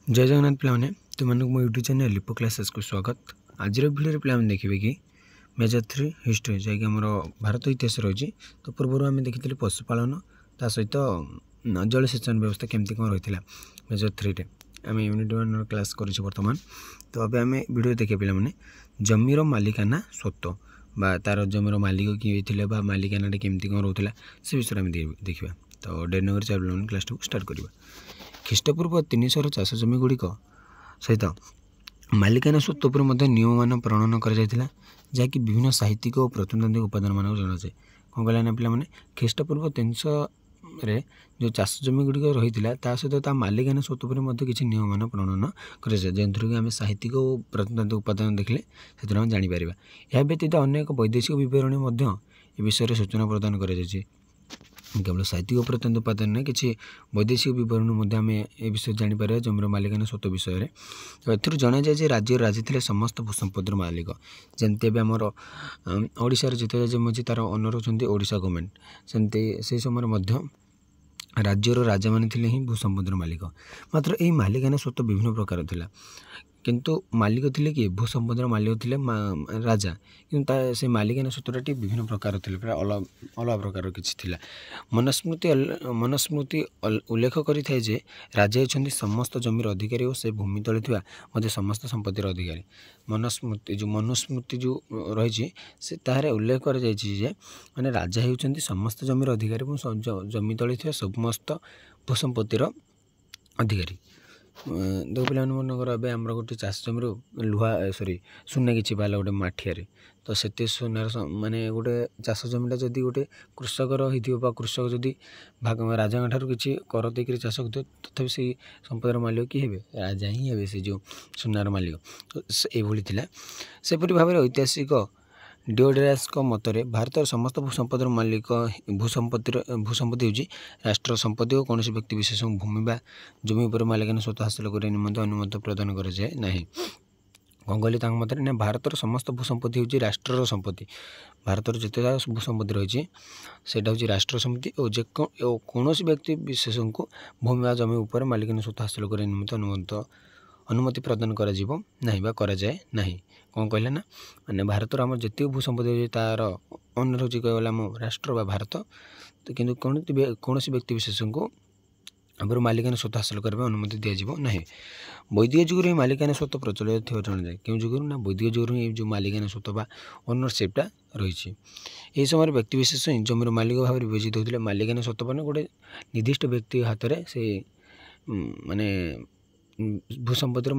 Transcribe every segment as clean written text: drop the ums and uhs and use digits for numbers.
जय जगन्नाथ पे तुम मो यूट्यूब चैनल लिपो क्लासेस को स्वागत। आज भिडियो पे देखिए कि मेजर 3 हिस्ट्री जैक आम भारत इतिहास रही। तो पूर्व आम देखी पशुपालन ता सहित जलसेचन व्यवस्था केमती कौन रही मेजर 3 आम यूनिट 1 क्लास करतमान। तो अब आम भिडियो देखिए पे जमीर मालिकाना स्वत्व बा तार जमीर मालिक किए थे मालिकाना केमती कौन रोला से विषय में देखा। तो डेढ़ नंबर चैप्टर क्लास को स्टार्ट करवा। ख्रीष्टपूर्व 300 चाष जमी गुड़िक सहित मालिकाना स्वत्व पर नियम मान प्रणयन कर जहाँकि विभिन्न साहित्यिक और प्रत्नतांत्रिक उपादान मानक जनाए। कौन कहला पे ख्रीष्टपूर्व 300 जो चाष जमी गुड़िक रही सहित मालिकाना स्वत्व पर किसी नियम मान प्रणयन कर जो कि आम साहित्यिक और प्रत्नतांत्रिक उपादान देखले से आम जापर। यह व्यतीत अनेक वैदेशिक विवरणी ए विषय सूचना प्रदान कर केवल साहित्यिक प्रत्यंत उपादान ना कि वैदेशिक विवरण आम ए विषय जापर जमीर मालिकाना स्वत्व विषय। तो एथुर जना जाए राज्य राजे थे समस्त भूसंपत्तिर मालिक जमती आमर ओडिशार जिते जमी अच्छी तार ओनर होती ओडिशा गवर्नमेंट सेमती से समय राज्यर राजा मैंने थे ही भूसंपत्तिर मालिक। मात्र यही मालिकाना स्वत्व विभिन्न प्रकार था किंतु मालिक थे कि भूसंपत्तिर मालिक थे राजा कि से मालिकाना स्वत्वटी विभिन्न प्रकार थे प्राय अलग प्रकार किसी मनुस्मृति उल्लेख करें जे राजा होती समस्त जमीर अधिकारी और से भूमि तले थी समस्त संपत्तिर अधिकारी। मनुस्मृति जो रही से तार उल्लेख कर माने राजा होती समस्त जमीर अधिकारी और जमी तले थी समस्त भूसंपत्तिर अधिकारी। देख पे मनकर आम गोटे चाष जमीर लुहा सुना कि बाहर गोटे मठिया तो से सुनार माने गोटे चाष जमीटा जदि गोटे कृषकर हो कृषक जदि भाग राजा ठार किसी कर देकर चाष कर तथापि से संपत्तिर मालिक किए हे राजा ही हे से जो सुनार मालिक। तो ये सेपरी भाव में ऐतिहासिक डिओड्रेस मतरे भारत समस्त भूसंपत्तिर मालिक भूसंपत्ति होची राष्ट्र संपत्ति और कौन व्यक्ति विशेष भूमि बा जमी पर मालिकाना स्वत्व हासिल करने निमंते अनुमति प्रदान कराए ना। कौन कहली मत ना भारत समस्त भूसंपत्ति होची राष्ट्र संपत्ति। भारत जिते भूसंपत्ति रही से राष्ट्र संपत्ति और कौन व्यक्ति विशेष को भूमि बा जमी उपर मालिकाना स्वत्व हासिल करने निमंते अनुमति प्रदान कराए ना। कौन कहले ना माने भारत आम जिते भूसंपत्ति हो तार ओनर हो कहला आम राष्ट्र बा भारत। तो किंतु कौन व्यक्ति विशेष को आम मालिकाना स्वत्व हासिल करने अनुमति दिज्व ना। वैदिक जुगर मालिकाना स्वत्व प्रचलित थी जनाए क्यों जुगर ना वैदिक जुगर जो मालिकाना स्वत्व बा ओनरशिपटा रही। यह समय व्यक्ति विशेष जमीर मालिक भाव में विवेचित होते मालिकाना स्वत्व मैंने गोटे निर्दिष्ट व्यक्ति हाथ में से माने भूसंपत्तिर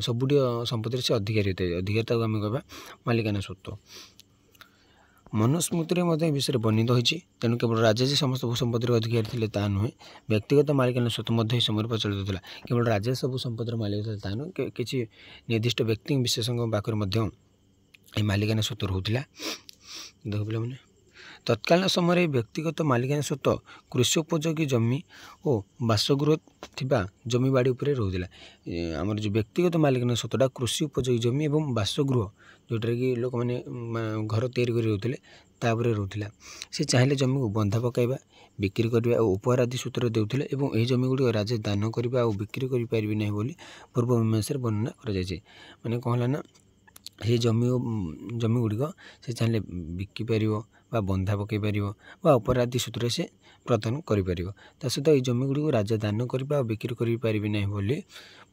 सबुटी संपत्ति से अधिकारी होते अधिकारी आम कह मालिकाना स्वत्व। मनुस्मृति विषय वर्णित होती तेणु केवल राजा जी समस्त भूसंपत्तिर अधिकारी थे ता नुहे व्यक्तिगत मालिकाना स्वत्व समय प्रचलित था केवल राजा सब संपत्तिर मालिक थे ता नुहे किसी निर्दिष्ट व्यक्ति विशेष पाखे मालिकाना स्वत्व रोला। देख पे तत्कालीन समय व्यक्तिगत मालिकाना स्वत्व कृषि उपयोगी जमी और बासगृह थिबा जमी बाड़ी उपरे रोला। आमर जो व्यक्तिगत मालिकाना स्वत्वटा कृषि उपयोगी जमी और बासगृह जोटा कि लोक मैंने घर तैयारी कर रोते रोला। से चाहिए जमी को बंधा पकाइबा बिक्री करने और उपहार आदि सूत्र देउथिले एवं यही जमी गुड़ी राजा दान करने और बिक्री करें ना बोली पूर्व मीमांसा वर्णना कराई। माने कहला ना ये जमी गुड़िक से चाहिए बिकिपर बा बंधा पकई पार बा उपहार आदि सूत्र से प्रदान कर सहित ये जमी गुड़ी राजा दान करने और बिक्री करें ना बोली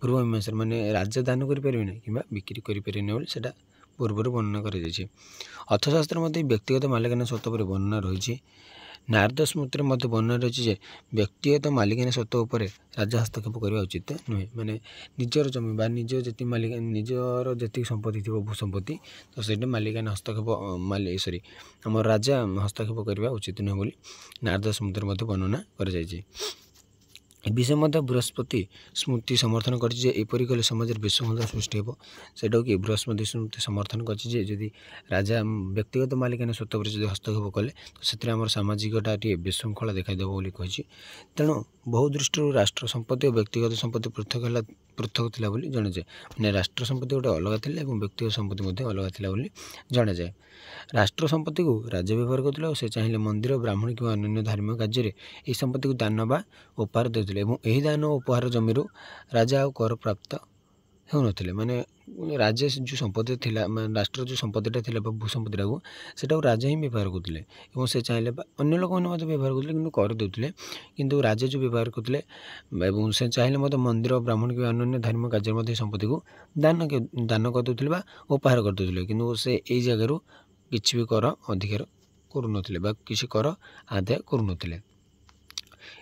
पूर्व मीमांसा माने राजा दान करें ना कि बिक्री करें ना बोली से पूर्व वर्णना कराई। अर्थशास्त्र व्यक्तिगत मालिकाना स्वत्व पर वर्णना रही। नारद स्मृति वर्णना रही व्यक्तिगत मालिकाना स्वत्व उपर राजा हस्तक्षेप करने उचित नुहे। माने निजर जमी बा निज जी मालिक निजर जी संपत्ति थी भूसंपत्ति तो से मालिकाना हस्तक्षेप आम राजा हस्तक्षेप करने उचित नुहे बोली नारद स्मृति वर्णना कराई। विषय बृहस्पति स्मृति समर्थन करपरी कले समाज विशृंखला सृष्टि हो सेटा कि बृहस्पति स्मृति समर्थन करी राजा व्यक्तिगत मालिकाना स्वत्व पर जो हस्तक्षेप कले तो से आम सामाजिकटा विशृंखला देखादेव बोली कही। तेणु बहु दृष्टि राष्ट्र संपत्ति और व्यक्तिगत संपत्ति पृथक थिला बोली जनाए। मैंने राष्ट्र संपत्ति गोटे अलग थी और व्यक्तिगत संपत्ति अलग थिला बोली जनाए। राष्ट्र संपत्ति को राजा व्यवहार करते और से चाहिए मंदिर ब्राह्मण कि अन्य धार्मिक कार्य संपत्ति को दान बा उपहार देते କରୁଥିଲେ ଏବଂ ଏହି ଦାନ ଓ ଉପହାର ଜମିରୁ ରାଜା ଆଉ କର ପ୍ରାପ୍ତ ହେଉନଥିଲେ। ମାନେ ରାଜା ଯେଉଁ ସମ୍ପତ୍ତି ଥିଲା, ମାନେ ରାଷ୍ଟ୍ର ଯେଉଁ ସମ୍ପତ୍ତିଟା ଥିଲା ବା ଭୂସମ୍ପତ୍ତିଟାକୁ ସେଟାକୁ ରାଜା ହିଁ ବ୍ୟବହାର କରୁଥିଲେ ଏବଂ ସେ ଚାହିଁଲେ ବା ଅନ୍ୟ ଲୋକମାନେ ମଧ୍ୟ ବ୍ୟବହାର କରୁଥିଲେ କିନ୍ତୁ କର ଦେଉଥିଲେ, କିନ୍ତୁ ରାଜା ଯେଉଁ ବ୍ୟବହାର କରୁଥିଲେ ଏବଂ ସେ ଚାହିଁଲେ ମଧ୍ୟ ମନ୍ଦିର, ବ୍ରାହ୍ମଣ କିମ୍ବା ଅନ୍ୟାନ୍ୟ ଧାର୍ମିକ କାର୍ଯ୍ୟରେ ମଧ୍ୟ ଏହି ସମ୍ପତ୍ତିକୁ ଦାନ କରିଦେଉଥିଲେ ବା ଉପହାର କରିଦେଉଥିଲେ, କିନ୍ତୁ ସେ ଏଇ ଜାଗାରୁ କିଛି ବି କର ଅଧିକାର କରୁନଥିଲେ ବା କିଛି କର ଆଦାୟ କରୁନଥିଲେ।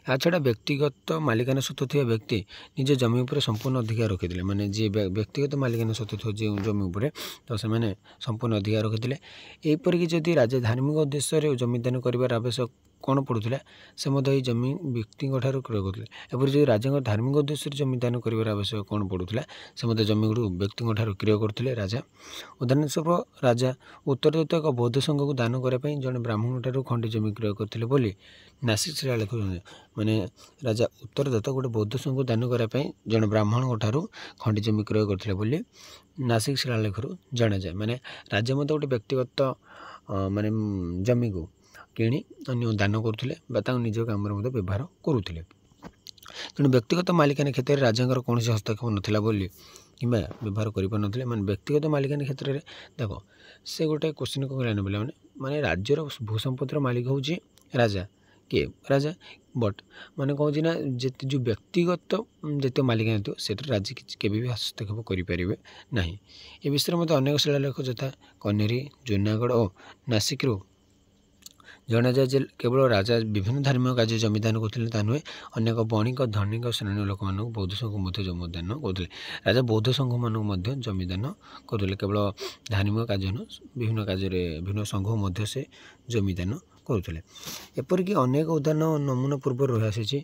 ଏହାଛଡ଼ା ବ୍ୟକ୍ତିଗତ ମାଲିକାନା ସତ୍ତ୍ୱ ଥିବା ବ୍ୟକ୍ତି ନିଜ ଜମି ଉପରେ ସମ୍ପୂର୍ଣ୍ଣ ଅଧିକାର ରଖିଥିଲେ। ମାନେ ଯିଏ ବ୍ୟକ୍ତିଗତ ମାଲିକାନା ସତ୍ତ୍ୱ ଥିବା ଯେଉଁ ଜମି ଉପରେ ତ ସେମାନେ ସମ୍ପୂର୍ଣ୍ଣ ଅଧିକାର ରଖିଥିଲେ। ଏହିପରିକି ଯଦି ରାଜା ଧାର୍ମିକ ଉଦ୍ଦେଶ୍ୟରେ ଜମିଦାନ କରିବାର ଆବଶ୍ୟକ କ'ଣ ପଡ଼ୁଥିଲା, ସେ ମଧ୍ୟ ଏହି ଜମି ବ୍ୟକ୍ତିଙ୍କ ଠାରୁ କ୍ରୟ କରୁଥିଲେ। ଏପରି ଯଦି ରାଜାଙ୍କ ଧାର୍ମିକ ଉଦ୍ଦେଶ୍ୟରେ ଜମିଦାନ କରିବାର ଆବଶ୍ୟକ କ'ଣ ପଡ଼ୁଥିଲା, ସେ ମଧ୍ୟ ଜମିଗୁଡ଼ିକୁ ବ୍ୟକ୍ତିଙ୍କ ଠାରୁ କ୍ରୟ କରୁଥିଲେ ରାଜା। ଉଦାହରଣ ସ୍ୱରୂପ ରାଜା ଉତ୍ତରଦତ୍ତ ଏକ ବୌଦ୍ଧ ସଂଘକୁ ଦାନ କରିବା ପାଇଁ ଜଣେ ବ୍ରାହ୍ମଣ ଠାରୁ ଖଣ୍ଡି ଜମି କ୍ରୟ କରିଥିଲେ ବୋଲି ନାସିକ ଶିଳାଲେଖ। ମାନେ ରାଜା ଉତ୍ତରଦତ୍ତ ଗୋଟେ ବୌଦ୍ଧ ସଂଘକୁ ଦାନ କରିବା ପାଇଁ ଜଣେ ବ୍ରାହ୍ମଣଙ୍କ ଠାରୁ ଖଣ୍ଡି ଜମି କ୍ରୟ କରିଥିଲେ ବୋଲି ନାସିକ ଶିଳାଲେଖରୁ ଜଣାଯାଏ। ମାନେ ରାଜା ମଧ୍ୟ ଗୋଟେ ବ୍ୟକ୍ତିଗତ ମାନେ ଜମିକୁ କିଣି ଅନ୍ୟ ଦାନ କରୁଥିଲେ ବା ତାଙ୍କୁ ନିଜ କାମରେ ମଧ୍ୟ ବ୍ୟବହାର କରୁଥିଲେ। ତେଣୁ ବ୍ୟକ୍ତିଗତ ମାଲିକାନା କ୍ଷେତ୍ରରେ ରାଜାଙ୍କର କୌଣସି ହସ୍ତକ୍ଷେପ ନଥିଲା ବୋଲି କିମ୍ବା ବ୍ୟବହାର କରିପାରୁନଥିଲେ। ମାନେ ବ୍ୟକ୍ତିଗତ ମାଲିକାନା କ୍ଷେତ୍ରରେ ଦେଖ ସେ ଗୋଟେ କୋଶ୍ଚିନ୍ କ'ଣ କହିଲା ପିଲାମାନେ, ମାନେ ରାଜ୍ୟର ଭୂସମ୍ପତ୍ତିର ମାଲିକ ହେଉଛି ରାଜା, କିଏ ରାଜା, ବଟ୍ ମାନେ କ'ଣ ହେଉଛି ନା ଯେଉଁ ବ୍ୟକ୍ତିଗତ ଯେତେ ମାଲିକାନା ଥିବ ସେଥିରେ ରାଜା କିଛି କେବେ ବି ହସ୍ତକ୍ଷେପ କରିପାରିବେ ନାହିଁ। ଏ ବିଷୟରେ ମଧ୍ୟ ଅନେକ ଶିଳାଲେଖ ଯଥା କନେରୀ, ଜୁନାଗଡ଼ ଓ ନାସିକରୁ ଜଣାଯାଏ ଯେ କେବଳ ରାଜା ବିଭିନ୍ନ ଧାର୍ମିକ କାର୍ଯ୍ୟ ଜମିଦାନ କରୁଥିଲେ ତା ନୁହେଁ, ଅନେକ ବଣିକ, ଧନିକ ଶ୍ରେଣୀର ଲୋକମାନଙ୍କୁ ବୌଦ୍ଧ ସଂଘକୁ ମଧ୍ୟ ଜମିଦାନ କରୁଥିଲେ। ରାଜା ବୌଦ୍ଧ ସଂଘମାନଙ୍କୁ ମଧ୍ୟ ଜମିଦାନ କରୁଥିଲେ, କେବଳ ଧାର୍ମିକ କାର୍ଯ୍ୟ ନୁହେଁ, ବିଭିନ୍ନ କାର୍ଯ୍ୟରେ ବିଭିନ୍ନ ସଂଘକୁ ମଧ୍ୟ ସେ ଜମିଦାନ କରୁଥିଲେ। ଏପରିକି ଅନେକ ଉଦାହରଣ ନମୁନା ପୂର୍ବରୁ ରହିଆସିଛି,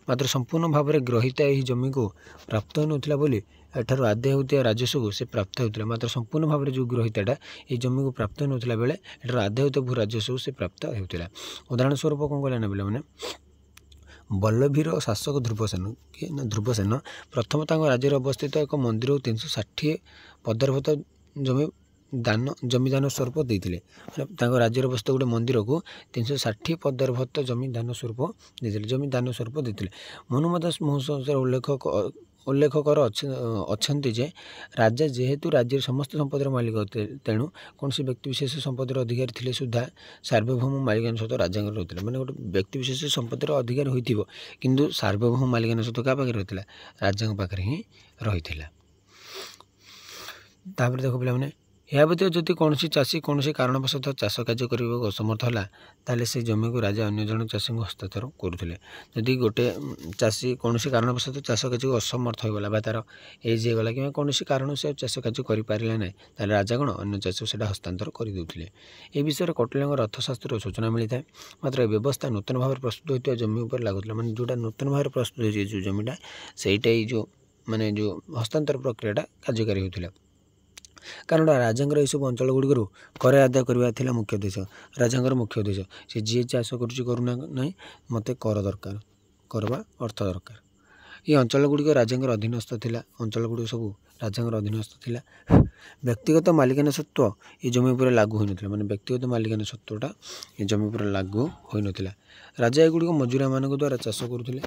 ମାତ୍ର ସମ୍ପୂର୍ଣ୍ଣ ଭାବରେ ଗ୍ରହୀତା ଏହି ଜମିକୁ ପ୍ରାପ୍ତ ହେଉନଥିଲା ବୋଲି ଏଠାରୁ ଆଦାୟ ହେଉଥିବା ରାଜସ୍ୱକୁ ସେ ପ୍ରାପ୍ତ ହେଉଥିଲା। ମାତ୍ର ସମ୍ପୂର୍ଣ୍ଣ ଭାବରେ ଯେଉଁ ଗ୍ରହୀତାଟା ଏହି ଜମିକୁ ପ୍ରାପ୍ତ ହେଉନଥିଲା ବେଳେ ଏଠାରୁ ଆଦାୟ ହେଉଥିବା ଭୂ ରାଜସ୍ୱକୁ ସେ ପ୍ରାପ୍ତ ହେଉଥିଲା। ଉଦାହରଣ ସ୍ୱରୂପ କ'ଣ କହିଲା ନା ପିଲାମାନେ, ବଲ୍ଲଭୀର ଶାସକ ଧ୍ରୁବସେନ ପ୍ରଥମ ତାଙ୍କ ରାଜ୍ୟରେ ଅବସ୍ଥିତ ଏକ ମନ୍ଦିରକୁ 360 ପଦାର୍ଭତ ଜମିଦାନ ସ୍ୱରୂପ ଦେଇଥିଲେ। ମାନେ ତାଙ୍କ ରାଜ୍ୟରେ ଅବସ୍ଥିତ ଗୋଟେ ମନ୍ଦିରକୁ 360 ପଦାର୍ଭତ ଜମିଦାନ ସ୍ୱରୂପ ଦେଇଥିଲେ। ମନୁମଦାସ ମହୋତ୍ସବରେ ଉଲ୍ଲେଖକର ଅଛନ୍ତି ଯେ ରାଜା ଯେହେତୁ ରାଜ୍ୟର ସମସ୍ତ ସମ୍ପତ୍ତିର ମାଲିକ ତେଣୁ କୌଣସି ବ୍ୟକ୍ତିବିଶେଷ ସମ୍ପତ୍ତିର ଅଧିକାରୀ ଥିଲେ ସୁଦ୍ଧା ସାର୍ବଭୌମ ମାଲିକାନା ସତ୍ତ୍ୱ ରାଜାଙ୍କର ରହିଥିଲା। ମାନେ ଗୋଟେ ବ୍ୟକ୍ତିବିଶେଷ ସମ୍ପତ୍ତିର ଅଧିକାରୀ ହୋଇଥିବ କିନ୍ତୁ ସାର୍ବଭୌମ ମାଲିକାନା ସତ୍ତ୍ୱ କାହା ପାଖରେ ରହିଥିଲା, ରାଜାଙ୍କ ପାଖରେ ହିଁ ରହିଥିଲା। ତାପରେ ଦେଖ ପିଲାମାନେ, ଏହା ବ୍ୟତୀତ ଯଦି କୌଣସି ଚାଷୀ କୌଣସି କାରଣବଶତଃ ଚାଷ କାର୍ଯ୍ୟ କରିବାକୁ ଅସମର୍ଥ ହେଲା, ତାହେଲେ ସେ ଜମିକୁ ରାଜା ଅନ୍ୟ ଜଣେ ଚାଷୀଙ୍କୁ ହସ୍ତାନ୍ତର କରୁଥିଲେ। ଯଦି ଗୋଟେ ଚାଷୀ କୌଣସି କାରଣବଶତଃ ଚାଷ କାର୍ଯ୍ୟକୁ ଅସମର୍ଥ ହୋଇଗଲା ବା ତା'ର ଏଜ୍ ହେଇଗଲା କିମ୍ବା କୌଣସି କାରଣ ସେ ଚାଷ କାର୍ଯ୍ୟ କରିପାରିଲା ନାହିଁ, ତାହେଲେ ରାଜା କ'ଣ ଅନ୍ୟ ଚାଷୀକୁ ସେଇଟା ହସ୍ତାନ୍ତର କରିଦେଉଥିଲେ। ଏ ବିଷୟରେ କୌଟିଲ୍ୟଙ୍କ ଅର୍ଥଶାସ୍ତ୍ରର ସୂଚନା ମିଳିଥାଏ। ମାତ୍ର ଏ ବ୍ୟବସ୍ଥା ନୂତନ ଭାବରେ ପ୍ରସ୍ତୁତ ହୋଇଥିବା ଜମି ଉପରେ ଲାଗୁଥିଲା। ମାନେ ଯେଉଁଟା ନୂତନ ଭାବରେ ପ୍ରସ୍ତୁତ ହୋଇଛି ଯେଉଁ ଜମିଟା, ସେଇଟା ଏଇ ଯେଉଁ ହସ୍ତାନ୍ତର ପ୍ରକ୍ରିୟାଟା କାର୍ଯ୍ୟକାରୀ ହେଉଥିଲା। କାରଣ ରାଜାଙ୍କର ଏହିସବୁ ଅଞ୍ଚଳ ଗୁଡ଼ିକରୁ କର ଆଦାୟ କରିବା ଥିଲା ମୁଖ୍ୟ ଉଦ୍ଦେଶ୍ୟ। ରାଜାଙ୍କର ମୁଖ୍ୟ ଉଦ୍ଦେଶ୍ୟ, ସେ ଯିଏ ଚାଷ କରୁଛି କରୁନା ନାହିଁ, ମୋତେ କର ଦରକାର, କର ବା ଅର୍ଥ ଦରକାର। এই ଅଞ୍ଚଳଗୁଡ଼ିକ ରାଜାଙ୍କର ଅଧୀନସ୍ଥ ଥିଲା। ଅଞ୍ଚଳଗୁଡ଼ିକ ସବୁ ରାଜାଙ୍କର ଅଧୀନସ୍ଥ ଥିଲା। ବ୍ୟକ୍ତିଗତ ମାଲିକାନା ସତ୍ତ୍ୱ ଏ ଜମି ଉପରେ ଲାଗୁ ହୋଇନଥିଲା। ମାନେ ବ୍ୟକ୍ତିଗତ ମାଲିକାନା ସତ୍ତ୍ୱଟା ଏ ଜମି ଉପରେ ଲାଗୁ ହୋଇନଥିଲା। ରାଜା ଏଗୁଡ଼ିକ ମଜୁରିଆମାନଙ୍କ ଦ୍ୱାରା ଚାଷ କରୁଥିଲେ।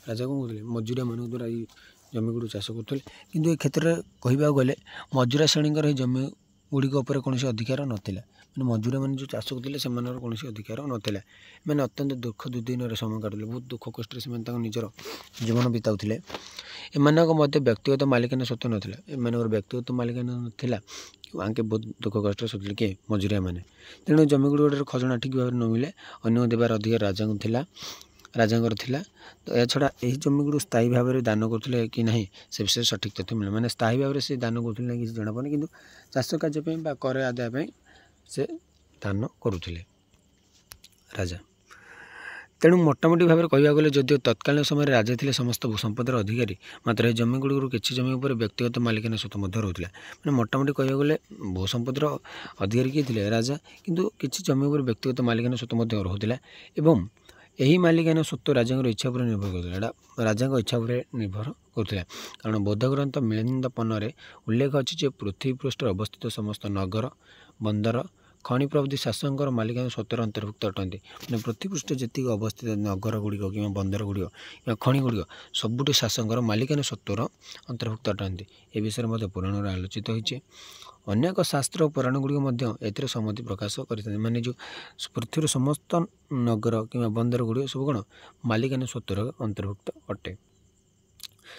ରାଜା କ'ଣ କରୁଥିଲେ? ମଜୁରିଆମାନଙ୍କ ଦ୍ୱାରା ଏଇ ଜମିଗୁଡ଼ିକୁ ଚାଷ କରୁଥିଲେ। କିନ୍ତୁ ଏ କ୍ଷେତ୍ରରେ କହିବାକୁ ଗଲେ ମଜୁରିଆ ଶ୍ରେଣୀଙ୍କର ଏହି ଜମି ଗୁଡ଼ିକ ଉପରେ କୌଣସି ଅଧିକାର ନଥିଲା। ମାନେ ମଜୁରିଆମାନେ ଯେଉଁ ଚାଷ କରୁଥିଲେ ସେମାନଙ୍କର କୌଣସି ଅଧିକାର ନଥିଲା। ଏମାନେ ଅତ୍ୟନ୍ତ ଦୁଃଖ ଦୁର୍ଦ୍ଦିନରେ ସମୟ କାଟୁଥିଲେ। ବହୁତ ଦୁଃଖ କଷ୍ଟରେ ସେମାନେ ତାଙ୍କ ନିଜର ଜୀବନ ବିତାଉଥିଲେ। ଏମାନଙ୍କ ମଧ୍ୟ ବ୍ୟକ୍ତିଗତ ମାଲିକାନା ସତ୍ତ୍ୱ ନଥିଲା। ଏମାନଙ୍କର ବ୍ୟକ୍ତିଗତ ମାଲିକାନା ନଥିଲା, ଆଙ୍କେ ବହୁତ ଦୁଃଖ କଷ୍ଟରେ ଶୋଷୁଥିଲେ କିଏ? ମଜୁରିଆମାନେ। ତେଣୁ ଜମିଗୁଡ଼ିକର ଖଜଣା ଠିକ୍ ଭାବରେ ନ ମିଳେ ଅନ୍ୟ ଦେବାର ଅଧିକାର ରାଜାଙ୍କର ଥିଲା। ତ ଏହାଛଡ଼ା ଏହି ଜମିଗୁଡ଼ିକୁ ସ୍ଥାୟୀ ଭାବରେ ଦାନ କରୁଥିଲେ କି ନାହିଁ ସେ ବିଷୟରେ ସଠିକ୍ ତଥ୍ୟ ମିଳେ। ମାନେ ସ୍ଥାୟୀ ଭାବରେ ସେ ଦାନ କରୁଥିଲେ ନାହିଁ କିଛି ଜଣାପଡ଼ୁନି, କିନ୍ତୁ ଚାଷ କାର୍ଯ୍ୟ ପାଇଁ ବା କର ଆଦାୟ ପାଇଁ ସେ ଦାନ କରୁଥିଲେ ରାଜା। ତେଣୁ ମୋଟାମୋଟି ଭାବରେ କହିବାକୁ ଗଲେ ଯଦିଓ ତତ୍କାଳୀନ ସମୟରେ ରାଜା ଥିଲେ ସମସ୍ତ ସମ୍ପତ୍ତିର ଅଧିକାରୀ, ମାତ୍ର ଏହି ଜମିଗୁଡ଼ିକରୁ କିଛି ଜମି ଉପରେ ବ୍ୟକ୍ତିଗତ ମାଲିକାନା ସତ୍ତ୍ୱ ମଧ୍ୟ ରହୁଥିଲା। ମାନେ ମୋଟାମୋଟି କହିବାକୁ ଗଲେ ବହୁ ସମ୍ପତ୍ତିର ଅଧିକାରୀ କିଏ ଥିଲେ? ରାଜା। କିନ୍ତୁ କିଛି ଜମି ଉପରେ ବ୍ୟକ୍ତିଗତ ମାଲିକାନା ସତ୍ତ୍ୱ ମଧ୍ୟ ରହୁଥିଲା ଏବଂ ଏହି ମାଲିକାନା ସତ୍ତ୍ୱ ରାଜାଙ୍କର ଇଚ୍ଛା ଉପରେ ନିର୍ଭର କରୁଥିଲା। ଏଇଟା ରାଜାଙ୍କ ଇଚ୍ଛା ଉପରେ ନିର୍ଭର କରୁଥିଲା। କାରଣ ବୌଦ୍ଧ ଗ୍ରନ୍ଥ ମିଳିନ୍ଦପନରେ ଉଲ୍ଲେଖ ଅଛି ଯେ ପୃଥିବୀ ପୃଷ୍ଠରେ ଅବସ୍ଥିତ ସମସ୍ତ ନଗର, ବନ୍ଦର, ଖଣି ପ୍ରଭୃତି ଶାସକଙ୍କର ମାଲିକାନା ସ୍ୱତ୍ୱର ଅନ୍ତର୍ଭୁକ୍ତ ଅଟନ୍ତି। ମାନେ ପୃଥିବୀପୃଷ୍ଠରେ ଯେତିକି ଅବସ୍ଥିତ ନଗର ଗୁଡ଼ିକ କିମ୍ବା ବନ୍ଦର ଗୁଡ଼ିକ କିମ୍ବା ଖଣି ଗୁଡ଼ିକ ସବୁଠି ଶାସକଙ୍କର ମାଲିକାନା ସ୍ୱତ୍ୱର ଅନ୍ତର୍ଭୁକ୍ତ ଅଟନ୍ତି। ଏ ବିଷୟରେ ମଧ୍ୟ ପୁରାଣରେ ଆଲୋଚିତ ହୋଇଛି। ଅନେକ ଶାସ୍ତ୍ର ଓ ପୁରାଣ ଗୁଡ଼ିକ ମଧ୍ୟ ଏଥିରେ ସମ୍ମତି ପ୍ରକାଶ କରିଥାନ୍ତି। ମାନେ ଯେଉଁ ପୃଥିବୀର ସମସ୍ତ ନଗର କିମ୍ବା ବନ୍ଦର ଗୁଡ଼ିକ ସବୁ କ'ଣ ମାଲିକାନା ସ୍ୱତ୍ୱର ଅନ୍ତର୍ଭୁକ୍ତ ଅଟେ।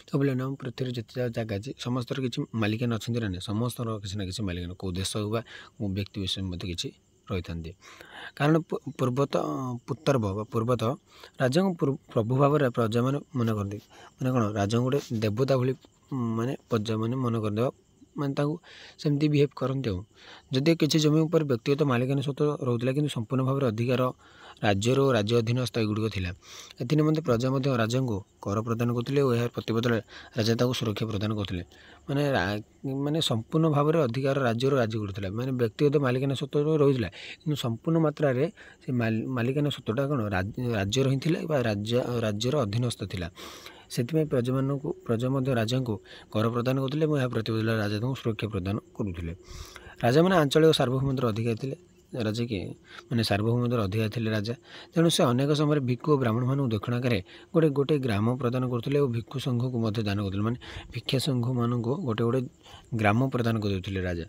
ତ ବୋଲେ ନା ପୃଥିବୀରେ ଯେତେ ଜାଗା ଅଛି ସମସ୍ତର କିଛି ମାଲିକାନା ଅଛନ୍ତି ନା ନାହିଁ, ସମସ୍ତଙ୍କର କିଛି ନା କିଛି ମାଲିକାନା କେଉଁ ଦେଶ ହେଉ ବା ବ୍ୟକ୍ତି ବିଷୟରେ ମଧ୍ୟ କିଛି ରହିଥାନ୍ତି। କାରଣ ପୂର୍ବତ ରାଜାଙ୍କୁ ପ୍ରଭୁ ଭାବରେ ପ୍ରଜାମାନେ ମନେ କରନ୍ତି। ମାନେ କ'ଣ ରାଜାଙ୍କୁ ଗୋଟେ ଦେବତା ଭଳି ମାନେ ପ୍ରଜାମାନେ ମନେ କରିଦେବା, ମାନେ ତାଙ୍କୁ ସେମିତି ବିହେଭ୍ କରନ୍ତି। ଆଉ ଯଦି କିଛି ଜମି ଉପରେ ବ୍ୟକ୍ତିଗତ ମାଲିକାନା ସ୍ୱତ୍ୱ ରହୁଥିଲା, କିନ୍ତୁ ସମ୍ପୂର୍ଣ୍ଣ ଭାବରେ ଅଧିକାର ରାଜ୍ୟର ଓ ରାଜ୍ୟ ଅଧୀନସ୍ଥ ଏଗୁଡ଼ିକ ଥିଲା। ଏଥିନିମନ୍ତେ ପ୍ରଜା ମଧ୍ୟ ରାଜାଙ୍କୁ କର ପ୍ରଦାନ କରୁଥିଲେ ଓ ଏହାର ପ୍ରତିବଦଳରେ ରାଜା ତାଙ୍କୁ ସୁରକ୍ଷା ପ୍ରଦାନ କରୁଥିଲେ। ମାନେ ସମ୍ପୂର୍ଣ୍ଣ ଭାବରେ ଅଧିକାର ରାଜ୍ୟର ରାଜ୍ୟ କରୁଥିଲା। ମାନେ ବ୍ୟକ୍ତିଗତ ମାଲିକାନା ସ୍ୱତ୍ୱ ରହୁଥିଲା, କିନ୍ତୁ ସମ୍ପୂର୍ଣ୍ଣ ମାତ୍ରାରେ ସେ ମାଲିକାନା ସ୍ୱତ୍ୱଟା କ'ଣ ରାଜ୍ୟର ହିଁ ଥିଲା ବା ରାଜ୍ୟର ଅଧୀନସ୍ଥ ଥିଲା। ସେଥିପାଇଁ ପ୍ରଜା ମଧ୍ୟ ରାଜାଙ୍କୁ କର ପ୍ରଦାନ କରୁଥିଲେ ଏବଂ ଏହା ପ୍ରତିବଦଳରେ ରାଜା ତାଙ୍କୁ ସୁରକ୍ଷା ପ୍ରଦାନ କରୁଥିଲେ। ରାଜାମାନେ ଆଞ୍ଚଳିକ ସାର୍ବଭୌମତ୍ୱର ଅଧିକାରୀ ଥିଲେ। ରାଜା କିଏ ମାନେ ସାର୍ବଭୌମତ୍ୱର ଅଧିକାରୀ ଥିଲେ ରାଜା। ତେଣୁ ସେ ଅନେକ ସମୟରେ ଭିକ୍ଷୁ ଓ ବ୍ରାହ୍ମଣମାନଙ୍କୁ ଦକ୍ଷିଣ ଆକାରରେ ଗୋଟେ ଗ୍ରାମ ପ୍ରଦାନ କରୁଥିଲେ ଓ ଭିକ୍ଷୁ ସଂଘକୁ ମଧ୍ୟ ଦାନ କରୁଥିଲେ। ମାନେ ଭିକ୍ଷା ସଂଘମାନଙ୍କୁ ଗୋଟେ ଗ୍ରାମ ପ୍ରଦାନ କରିଦେଉଥିଲେ ରାଜା।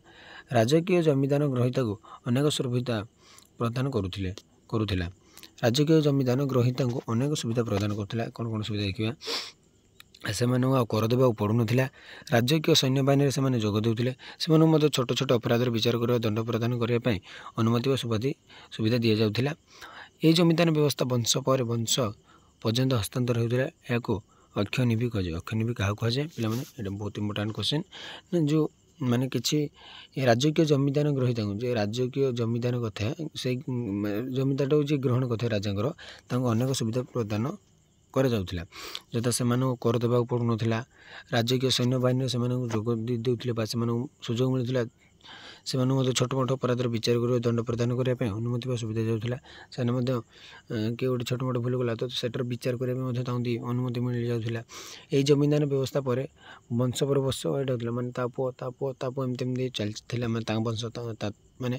ରାଜକୀୟ ଜମିଦାନ ଗ୍ରହୀତାକୁ ଅନେକ ସୁବିଧା ପ୍ରଦାନ କରୁଥିଲା। ରାଜକୀୟ ଜମିଦାନ ଗ୍ରହୀତାଙ୍କୁ ଅନେକ ସୁବିଧା ପ୍ରଦାନ କରୁଥିଲା। କ'ଣ ସୁବିଧା ଦେଖିବା? ସେମାନଙ୍କୁ ଆଉ କର ଦେବାକୁ ପଡ଼ୁନଥିଲା। ରାଜକୀୟ ସୈନ୍ୟବାହିନୀରେ ସେମାନେ ଯୋଗ ଦେଉଥିଲେ। ସେମାନଙ୍କୁ ମଧ୍ୟ ଛୋଟ ଛୋଟ ଅପରାଧର ବିଚାର କରିବା, ଦଣ୍ଡ ପ୍ରଦାନ କରିବା ପାଇଁ ଅନୁମତି ବା ସୁବିଧା ଦିଆଯାଉଥିଲା। ଏହି ଜମିଦାନ ବ୍ୟବସ୍ଥା ବଂଶ ପରେ ବଂଶ ପର୍ଯ୍ୟନ୍ତ ହସ୍ତାନ୍ତର ହେଉଥିଲା। ଏହାକୁ ଅକ୍ଷନିଭି କୁହାଯାଏ। ଅକ୍ଷନିଭି କାହାକୁ କୁହାଯାଏ ପିଲାମାନେ? ଏଇଟା ବହୁତ ଇମ୍ପୋର୍ଟାଣ୍ଟ କ୍ୱେଶ୍ଚନ୍। ଯେଉଁ ମାନେ କିଛି ରାଜକୀୟ ଜମିଦାନ ଗ୍ରହୀତାଙ୍କୁ, ଯେ ରାଜକୀୟ ଜମିଦାନ କଥା ସେଇ ଜମିଦାରଟାକୁ ଯିଏ ଗ୍ରହଣ କରିଥାଏ ରାଜାଙ୍କର, ତାଙ୍କୁ ଅନେକ ସୁବିଧା ପ୍ରଦାନ କରାଯାଉଥିଲା। ଯଥା ସେମାନଙ୍କୁ କର ଦେବାକୁ ପଡ଼ୁନଥିଲା। ରାଜକୀୟ ସୈନ୍ୟବାହିନୀରେ ସେମାନଙ୍କୁ ଯୋଗ ଦେଉଥିଲେ ବା ସେମାନଙ୍କୁ ସୁଯୋଗ ମିଳୁଥିଲା। ସେମାନଙ୍କୁ ମଧ୍ୟ ଛୋଟ ମୋଟ ଅପରାଧର ବିଚାର କରିବା, ଦଣ୍ଡ ପ୍ରଦାନ କରିବା ପାଇଁ ଅନୁମତି ବା ସୁବିଧା ଯାଉଥିଲା। ସେମାନେ ମଧ୍ୟ କିଏ ଗୋଟେ ଛୋଟ ମୋଟ ଭୁଲ କଲା ତ ସେଟାର ବିଚାର କରିବା ପାଇଁ ମଧ୍ୟ ତାଙ୍କୁ ଅନୁମତି ମିଳିଯାଉଥିଲା। ଏହି ଜମିଦାନ ବ୍ୟବସ୍ଥା ପରେ ବଂଶ ପରେ ବଂଶ ଏଇଟା ହେଉଥିଲା। ମାନେ ତା ପୁଅ ଏମିତି ଚାଲିଥିଲା। ମାନେ ତାଙ୍କ ବଂଶ ମାନେ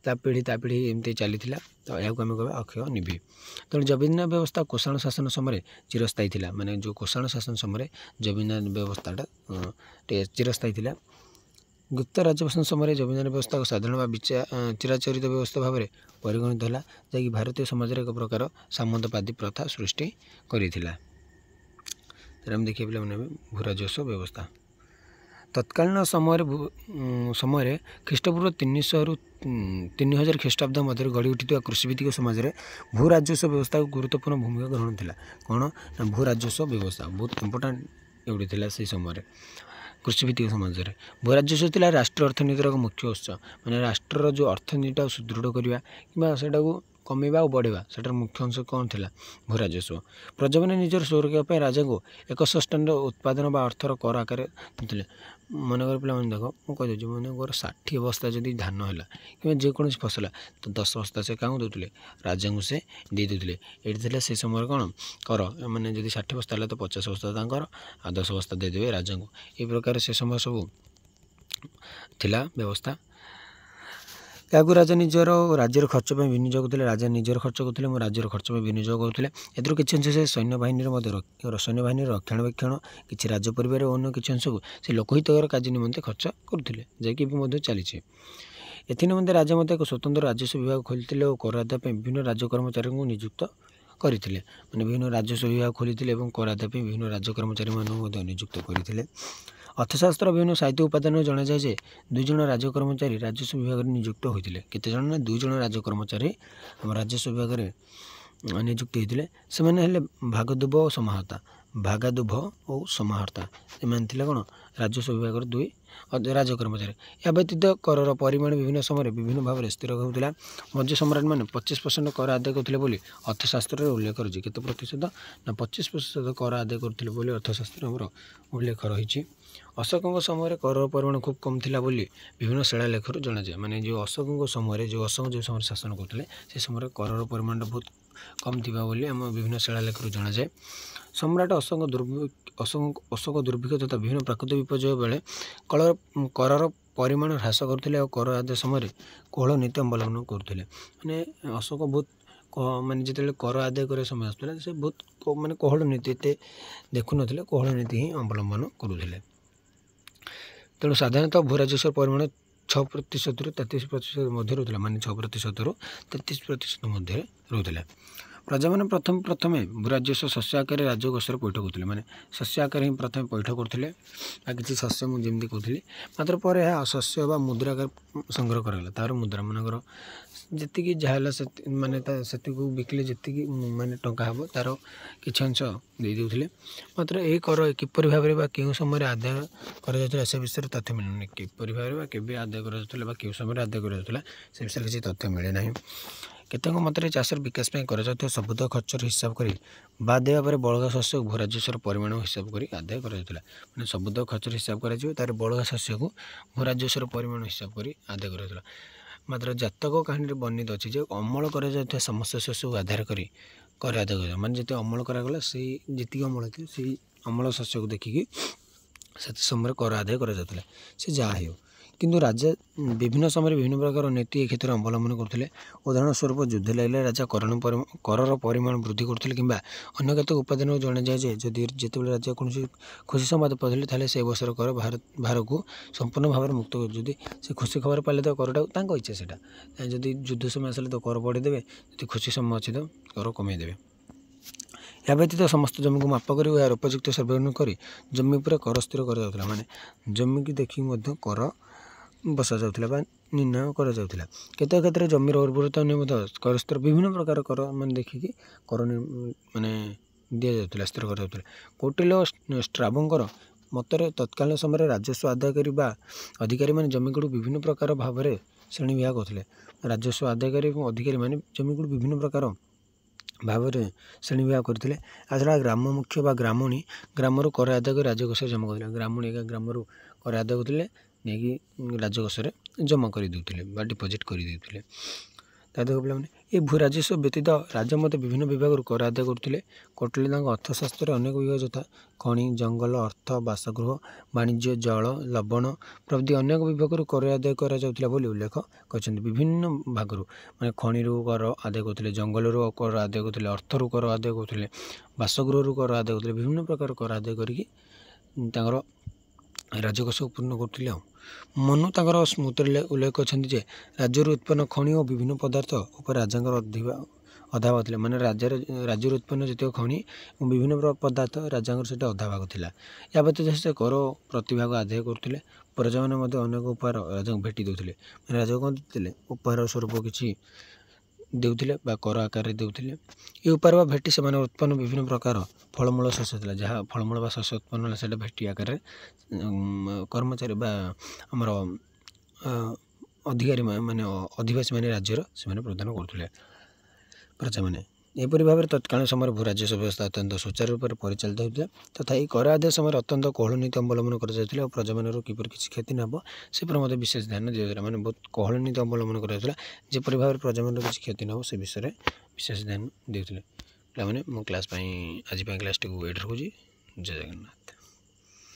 ତା ପିଢ଼ି ଏମିତି ଚାଲିଥିଲା। ତ ଏହାକୁ ଆମେ କହିବା ଅକ୍ଷୟ ନିଭି। ତେଣୁ ଜମିଦାନ ବ୍ୟବସ୍ଥା କୋଷାଣ ଶାସନ ସମୟରେ ଚିରସ୍ଥାୟୀ ଥିଲା। ମାନେ ଯେଉଁ କୋଷାଣ ଶାସନ ସମୟରେ ଜମିଦାନ ବ୍ୟବସ୍ଥାଟା ଚିରସ୍ଥାୟୀ ଥିଲା। ଗୁପ୍ତ ରାଜଶାସନ ସମୟରେ ଜମିଦାନ ବ୍ୟବସ୍ଥା ସାଧାରଣ ବା ଚିରାଚରିତ ବ୍ୟବସ୍ଥା ଭାବରେ ପରିଗଣିତ ହେଲା, ଯାହାକି ଭାରତୀୟ ସମାଜରେ ଏକ ପ୍ରକାର ସାମନ୍ତବାଦୀ ପ୍ରଥା ସୃଷ୍ଟି କରିଥିଲା। ତେଣୁ ଆମେ ଦେଖିବା ପିଲାମାନେ ଭୂରାଜସ୍ୱ ବ୍ୟବସ୍ଥା ତତ୍କାଳୀନ ସମୟରେ ଖ୍ରୀଷ୍ଟପୂର୍ବ 300ରୁ 3000 ଖ୍ରୀଷ୍ଟାବ୍ଦ ମଧ୍ୟରେ ଗଢ଼ି ଉଠିଥିବା କୃଷିଭିତ୍ତିକ ସମାଜରେ ଭୂରାଜସ୍ୱ ବ୍ୟବସ୍ଥାକୁ ଗୁରୁତ୍ୱପୂର୍ଣ୍ଣ ଭୂମିକା ଗ୍ରହଣ ଥିଲା। କ'ଣ ନା ଭୂରାଜସ୍ୱ ବ୍ୟବସ୍ଥା ବହୁତ ଇମ୍ପୋର୍ଟାଣ୍ଟ ଏଗୁଡ଼ି ଥିଲା ସେହି ସମୟରେ। କୃଷିଭିତ୍ତିକ ସମାଜରେ ଭୂରାଜସ୍ୱ ଥିଲା ରାଷ୍ଟ୍ର ଅର୍ଥନୀତିର ଏକ ମୁଖ୍ୟ ଉତ୍ସ। ମାନେ ରାଷ୍ଟ୍ରର ଯେଉଁ ଅର୍ଥନୀତିଟାକୁ ସୁଦୃଢ଼ କରିବା କିମ୍ବା ସେଇଟାକୁ କମେଇବା ଆଉ ବଢ଼େଇବା, ସେଟାର ମୁଖ୍ୟ ଅଂଶ କ'ଣ ଥିଲା? ଭୂରାଜସ୍ୱ। ପ୍ରଜାମାନେ ନିଜର ସୁରକ୍ଷା ପାଇଁ ରାଜାଙ୍କୁ 100 ଟନ୍ ଉତ୍ପାଦନ ବା ଅର୍ଥର କର ଆକାରରେ ଦେଉଥିଲେ। ମନେକର ପିଲାମାନେ ଦେଖ, ମୁଁ କହିଦେଉଛି, ମନେକର 60 ବସ୍ତା ଯଦି ଧାନ ହେଲା କିମ୍ବା ଯେକୌଣସି ଫସଲ, ତ 10 ବସ୍ତା ସେ କାହାକୁ ଦେଉଥିଲେ? ରାଜାଙ୍କୁ ସେ ଦେଇ ଦେଉଥିଲେ। ଏଇଠି ଥିଲା ସେ ସମୟରେ କ'ଣ କର, ମାନେ ଯଦି 60 ବସ୍ତା ହେଲା ତ 50 ବସ୍ତା ତାଙ୍କର ଆଉ 10 ବସ୍ତା ଦେଇଦେବେ ରାଜାଙ୍କୁ। ଏହି ପ୍ରକାର ସେ ସମୟ ସବୁ ଥିଲା ବ୍ୟବସ୍ଥା। ଏହାକୁ ରାଜା ନିଜର ରାଜ୍ୟର ଖର୍ଚ୍ଚ ପାଇଁ ବିନିଯୋଗ କରୁଥିଲେ। ରାଜା ନିଜର ଖର୍ଚ୍ଚ କରୁଥିଲେ ଏବଂ ରାଜ୍ୟର ଖର୍ଚ୍ଚ ପାଇଁ ବିନିଯୋଗ କରୁଥିଲେ। ଏଥିରୁ କିଛି ଅଂଶ ସେ ସୈନ୍ୟବାହିନୀର ରକ୍ଷଣାବେକ୍ଷଣ, କିଛି ରାଜ ପରିବାର ଓ ଅନ୍ୟ କିଛି ଅଂଶକୁ ସେ ଲୋକହିତକର କାର୍ଯ୍ୟ ନିମନ୍ତେ ଖର୍ଚ୍ଚ କରୁଥିଲେ, ଯାହାକି ଏବେ ମଧ୍ୟ ଚାଲିଛି। ଏଥିନିମନ୍ତେ ରାଜା ମଧ୍ୟ ଏକ ସ୍ୱତନ୍ତ୍ର ରାଜସ୍ୱ ବିଭାଗ ଖୋଲିଥିଲେ ଓ କର ଆଦାୟ ପାଇଁ ବିଭିନ୍ନ ରାଜ୍ୟ କର୍ମଚାରୀଙ୍କୁ ନିଯୁକ୍ତ କରିଥିଲେ। ମାନେ ବିଭିନ୍ନ ରାଜସ୍ୱ ବିଭାଗ ଖୋଲିଥିଲେ ଏବଂ କର ଆଦାୟ ପାଇଁ ବିଭିନ୍ନ ରାଜ୍ୟ କର୍ମଚାରୀମାନଙ୍କୁ ମଧ୍ୟ ନିଯୁକ୍ତ କରିଥିଲେ। ଅର୍ଥଶାସ୍ତ୍ର ବିଭିନ୍ନ ସାହିତ୍ୟ ଉପାଦାନରେ ଜଣାଯାଏ ଯେ 2 ଜଣ ରାଜ୍ୟ କର୍ମଚାରୀ ରାଜସ୍ୱ ବିଭାଗରେ ନିଯୁକ୍ତ ହୋଇଥିଲେ। କେତେ ଜଣ? ନା 2 ଜଣ ରାଜ୍ୟ କର୍ମଚାରୀ ଆମ ରାଜସ୍ୱ ବିଭାଗରେ ନିଯୁକ୍ତ ହୋଇଥିଲେ। ସେମାନେ ହେଲେ ଭାଗଦୁଭ ଓ ସମାହର୍ତ୍ତା। ଏମାନେ ଥିଲେ କ'ଣ ରାଜସ୍ୱ ବିଭାଗର 2 ରାଜ୍ୟ କର୍ମଚାରୀ। ଏହା ବ୍ୟତୀତ କରର ପରିମାଣ ବିଭିନ୍ନ ସମୟରେ ବିଭିନ୍ନ ଭାବରେ ସ୍ଥିର ହେଉଥିଲା। ମୌର୍ଯ୍ୟ ସମ୍ରାଟମାନେ 25% କର ଆଦାୟ କରୁଥିଲେ ବୋଲି ଅର୍ଥଶାସ୍ତ୍ରରେ ଉଲ୍ଲେଖ ରହିଛି। କେତେ ପ୍ରତିଶତ? ନା 25% କର ଆଦାୟ କରୁଥିଲେ ବୋଲି ଅର୍ଥଶାସ୍ତ୍ରରେ ଆମର ଉଲ୍ଲେଖ ରହିଛି। ଅଶୋକଙ୍କ ସମୟରେ କରର ପରିମାଣ ଖୁବ୍ କମ୍ ଥିଲା ବୋଲି ବିଭିନ୍ନ ଶିଳାଲେଖରୁ ଜଣାଯାଏ। ମାନେ ଯେଉଁ ଅଶୋକ ଯେଉଁ ସମୟରେ ଶାସନ କରୁଥିଲେ ସେ ସମୟରେ କରର ପରିମାଣଟା ବହୁତ କମ୍ ଥିବା ବୋଲି ଆମ ବିଭିନ୍ନ ଶିଳାଲେଖରୁ ଜଣାଯାଏ। ସମ୍ରାଟ ଅଶୋକ ଦୁର୍ଭିକ୍ଷ ତଥା ବିଭିନ୍ନ ପ୍ରାକୃତିକ ବିପର୍ଯ୍ୟୟ ବେଳେ କରର ପରିମାଣ ହ୍ରାସ କରୁଥିଲେ ଆଉ କର ଆଦାୟ ସମୟରେ କୋହଳ ନୀତି ଅବଲମ୍ବନ କରୁଥିଲେ। ମାନେ ଅଶୋକ ବହୁତ ମାନେ ଯେତେବେଳେ କର ଆଦାୟ କରିବା ସମୟ ଆସୁଥିଲା ସେ ବହୁତ ମାନେ କୋହଳ ନୀତି ଏତେ ଦେଖୁନଥିଲେ, କୋହଳ ନୀତି ହିଁ ଅବଲମ୍ବନ କରୁଥିଲେ। ତେଣୁ ସାଧାରଣତଃ ଭୂରାଜସ୍ୱ ପରିମାଣ 6%ରୁ 33% ମଧ୍ୟରେ ରହୁଥିଲା, ମାନେ 6%ରୁ 33% ମଧ୍ୟରେ ରହୁଥିଲା। ପ୍ରଜାମାନେ ପ୍ରଥମେ ଭୂରାଜସ୍ୱ ଶସ୍ୟ ଆକାରରେ ରାଜକୋଷରେ ପୈଠ କରୁଥିଲେ, ମାନେ ଶସ୍ୟ ଆକାରରେ ହିଁ ପ୍ରଥମେ ପୈଠ କରୁଥିଲେ ବା କିଛି ଶସ୍ୟ ମୁଁ ଯେମିତି କହୁଥିଲି, ମାତ୍ର ପରେ ଏହା ଶସ୍ୟ ବା ମୁଦ୍ରା ଆକାର ସଂଗ୍ରହ କରାଗଲା। ତା'ର ମୁଦ୍ରା ମନେକର ଯେତିକି ଯାହା ହେଲା ମାନେ ସେତିକୁ ବିକିଲେ ଯେତିକି ମାନେ ଟଙ୍କା ହେବ ତା'ର କିଛି ଅଂଶ ଦେଇଦେଉଥିଲେ। ମାତ୍ର ଏହି କର କିପରି ଭାବରେ ବା କେଉଁ ସମୟରେ ଆଦାୟ କରାଯାଉଥିଲା ସେ ବିଷୟରେ ତଥ୍ୟ ମିଳୁନି। କିପରି ଭାବରେ ବା କେବେ ଆଦାୟ କରାଯାଉଥିଲା ବା କେଉଁ ସମୟରେ ଆଦାୟ କରାଯାଉଥିଲା ସେ ବିଷୟରେ କିଛି ତଥ୍ୟ ମିଳେ ନାହିଁ। କେତେକ ମତରେ ଚାଷର ବିକାଶ ପାଇଁ କରାଯାଉଥିବା ସବୁତକ ଖର୍ଚ୍ଚର ହିସାବ କରି ବାଦ ଦେବା ପରେ ବଳକା ଶସ୍ୟକୁ ଭୂରାଜସ୍ୱର ପରିମାଣ ହିସାବ କରି ଆଦାୟ କରାଯାଉଥିଲା। ମାନେ ସବୁତକ ଖର୍ଚ୍ଚର ହିସାବ କରାଯିବ, ତା'ର ବଳକା ଶସ୍ୟକୁ ଭୂରାଜସ୍ୱର ପରିମାଣ ହିସାବ କରି ଆଦାୟ କରାଯାଉଥିଲା। ମାତ୍ର ଜାତକ କାହାଣୀରେ ବର୍ଣ୍ଣିତ ଅଛି ଯେ ଅମଳ କରାଯାଉଥିବା ସମସ୍ତ ଶସ୍ୟକୁ ଆଧାର କରି କର ଆଦାୟ କରାଯାଏ। ମାନେ ଯେତେ ଅମଳ କରାଗଲା ସେଇ ଯେତିକି ଅମଳ ହେଇଥିଲା ସେଇ ଅମଳ ଶସ୍ୟକୁ ଦେଖିକି ସେତେ ସମୟରେ କର ଆଦାୟ କରାଯାଉଥିଲା, ସେ ଯାହା ହେଉ। କିନ୍ତୁ ରାଜା ବିଭିନ୍ନ ସମୟରେ ବିଭିନ୍ନ ପ୍ରକାର ନୀତି ଏ କ୍ଷେତ୍ରରେ ଅବଲମ୍ବନ କରୁଥିଲେ। ଉଦାହରଣ ସ୍ୱରୂପ ଯୁଦ୍ଧ ଲାଗିଲେ ରାଜା କରର ପରିମାଣ ବୃଦ୍ଧି କରୁଥିଲେ, କିମ୍ବା ଅନ୍ୟ କେତେକ ଉପାଦାନରୁ ଜଣାଯାଏ ଯେ ଯେତେବେଳେ ରାଜା କୌଣସି ଖୁସି ସମ୍ବାଦ ପାଉଥିଲେ ତାହେଲେ ସେ ବର୍ଷର କର ଭାରକୁ ସମ୍ପୂର୍ଣ୍ଣ ଭାବରେ ମୁକ୍ତ କରି, ଯଦି ସେ ଖୁସି ଖବର ପାଇଲେ ତ କରଟାକୁ ତାଙ୍କ ଇଚ୍ଛା ସେଇଟା, ଯଦି ଯୁଦ୍ଧ ସମୟ ଆସିଲେ ତ କର ବଢ଼େଇ ଦେବେ, ଯଦି ଖୁସି ସମୟ ଅଛି ତ କର କମେଇ ଦେବେ। ଏହା ବ୍ୟତୀତ ସମସ୍ତ ଜମିକୁ ମାପ କରି ଏହାର ଉପଯୁକ୍ତ ସର୍ବେକ୍ଷଣ କରି ଜମି ଉପରେ କର ସ୍ଥିର କରାଯାଉଥିଲା। ମାନେ ଜମିକି ଦେଖିକି ମଧ୍ୟ କର ବସାଯାଉଥିଲା ବା ନିର୍ଣ୍ଣୟ କରାଯାଉଥିଲା। କେତେକ କ୍ଷେତ୍ରରେ ଜମିର ଉର୍ବରତା ମଧ୍ୟ କର ସ୍ଥିର ବିଭିନ୍ନ ପ୍ରକାର କର ମାନେ ଦେଖିକି କର ମାନେ ଦିଆଯାଉଥିଲା, ସ୍ଥିର କରାଯାଉଥିଲା। କୌଟିଲ୍ୟ ଓ ଷ୍ଟ୍ରାବୋଙ୍କର ମତରେ ତତ୍କାଳୀନ ସମୟରେ ରାଜସ୍ୱ ଆଦାୟକାରୀ ବା ଅଧିକାରୀମାନେ ଜମିଗୁଡ଼ିକୁ ବିଭିନ୍ନ ପ୍ରକାର ଭାବରେ ଶ୍ରେଣୀବିଭାଗ କରୁଥିଲେ। ରାଜସ୍ୱ ଆଦାୟକାରୀ ଏବଂ ଅଧିକାରୀମାନେ ଜମିଗୁଡ଼ିକୁ ବିଭିନ୍ନ ପ୍ରକାର ଭାବରେ ଶ୍ରେଣୀବିଭାଗ କରିଥିଲେ। ଏହାଛଡ଼ା ଗ୍ରାମ ମୁଖ୍ୟ ବା ଗ୍ରାମଣୀ ଗ୍ରାମରୁ କର ଆଦାୟ କରି ରାଜକୋଷରେ ଜମା କରୁଥିଲେ। ଗ୍ରାମଣୀ ଏକ ଗ୍ରାମରୁ କର ଆଦାୟ କରୁଥିଲେ, ନେଇକି ରାଜକୋଷରେ ଜମା କରିଦେଉଥିଲେ ବା ଡିପୋଜିଟ୍ କରିଦେଉଥିଲେ। ତାଦେହ ପିଲାମାନେ ଏ ଭୂରାଜସ୍ୱ ବ୍ୟତୀତ ରାଜା ମଧ୍ୟ ବିଭିନ୍ନ ବିଭାଗରୁ କର ଆଦାୟ କରୁଥିଲେ। କୌଟିଲ୍ୟ ତାଙ୍କ ଅର୍ଥଶାସ୍ତ୍ରରେ ଅନେକ ବିଭାଗ ଯଥା ଖଣି, ଜଙ୍ଗଲ, ଅର୍ଥ, ବାସଗୃହ, ବାଣିଜ୍ୟ, ଜଳ, ଲବଣ ପ୍ରଭୃତି ଅନେକ ବିଭାଗରୁ କର ଆଦାୟ କରାଯାଉଥିଲା ବୋଲି ଉଲ୍ଲେଖ କରିଛନ୍ତି। ବିଭିନ୍ନ ଭାଗରୁ ମାନେ ଖଣିରୁ କର ଆଦାୟ କରୁଥିଲେ, ଜଙ୍ଗଲରୁ କର ଆଦାୟ କରୁଥିଲେ, ଅର୍ଥରୁ କର ଆଦାୟ କରୁଥିଲେ, ବାସଗୃହରୁ କର ଆଦାୟ କରୁଥିଲେ, ବିଭିନ୍ନ ପ୍ରକାର କର ଆଦାୟ କରିକି ତାଙ୍କର ରାଜକୋଷକୁ ପୂର୍ଣ୍ଣ କରୁଥିଲେ। ଆଉ ମନୁ ତାଙ୍କର ସ୍ମୃତିରେ ଉଲ୍ଲେଖ କରିଛନ୍ତି ଯେ ରାଜ୍ୟରୁ ଉତ୍ପନ୍ନ ଖଣି ଓ ବିଭିନ୍ନ ପଦାର୍ଥ ଉପରେ ରାଜାଙ୍କର ଅଧା ଭାଗ ଥିଲା। ମାନେ ରାଜ୍ୟରୁ ଉତ୍ପନ୍ନ ଯେତିକ ଖଣି ଏବଂ ବିଭିନ୍ନ ପଦାର୍ଥ ରାଜାଙ୍କର ସେଇଟା ଅଧା ଭାଗ ଥିଲା। ଏହା ବ୍ୟତୀତ ସେ କର ପ୍ରତିଭାଗ ଆଦାୟ କରୁଥିଲେ। ପ୍ରଜାମାନେ ମଧ୍ୟ ଅନେକ ଉପହାର ରାଜାଙ୍କୁ ଭେଟି ଦେଉଥିଲେ। ମାନେ ରାଜାକୁ କ'ଣ ଦେଉଥିଲେ? ଉପହାର ସ୍ୱରୂପ କିଛି ଦେଉଥିଲେ ବା କର ଆକାରରେ ଦେଉଥିଲେ। ଏ ଉପହାର ବା ଭେଟି ସେମାନେ ଉତ୍ପନ୍ନ ବିଭିନ୍ନ ପ୍ରକାର ଫଳମୂଳ ଶସ୍ୟ ଥିଲା, ଯାହା ଫଳମୂଳ ବା ଶସ୍ୟ ଉତ୍ପନ୍ନ ହେଲା ସେଇଟା ଭେଟି ଆକାରରେ କର୍ମଚାରୀ ବା ଆମର ଅଧିକାରୀ ମାନେ ଅଧିବାସୀ ମାନେ ରାଜ୍ୟର ସେମାନେ ପ୍ରଦାନ କରୁଥିଲେ ପ୍ରଜାମାନେ। ଏପରି ଭାବରେ ତତ୍କାଳୀନ ସମୟରେ ଭୂରାଜସ୍ୱ ବ୍ୟବସ୍ଥା ଅତ୍ୟନ୍ତ ସୁଚାରୁ ରୂପରେ ପରିଚାଳିତ ହେଉଥିଲା ତଥା ଏହି କର ଆଦାୟ ସମୟରେ ଅତ୍ୟନ୍ତ କୋହଳ ନୀତି ଅବଲମ୍ବନ କରାଯାଉଥିଲା ଓ ପ୍ରଜାମାନଙ୍କର କିପରି କିଛି କ୍ଷତି ନ ହେବ ସେ ଉପରେ ମଧ୍ୟ ବିଶେଷ ଧ୍ୟାନ ଦିଆଯାଉଥିଲା। ମାନେ ବହୁତ କୋହଳ ନୀତି ଅବଲମ୍ବନ କରାଯାଉଥିଲା, ଯେପରି ଭାବରେ ପ୍ରଜାମାନଙ୍କର କିଛି କ୍ଷତି ନ ହେବ ସେ ବିଷୟରେ ବିଶେଷ ଧ୍ୟାନ ଦେଉଥିଲେ। ପିଲାମାନେ ମୁଁ କ୍ଲାସ୍ ପାଇଁ ଆଜି ପାଇଁ କ୍ଲାସ୍ଟିକୁ ଏଇଠି ରଖୁଛି। ଜୟ ଜଗନ୍ନାଥ।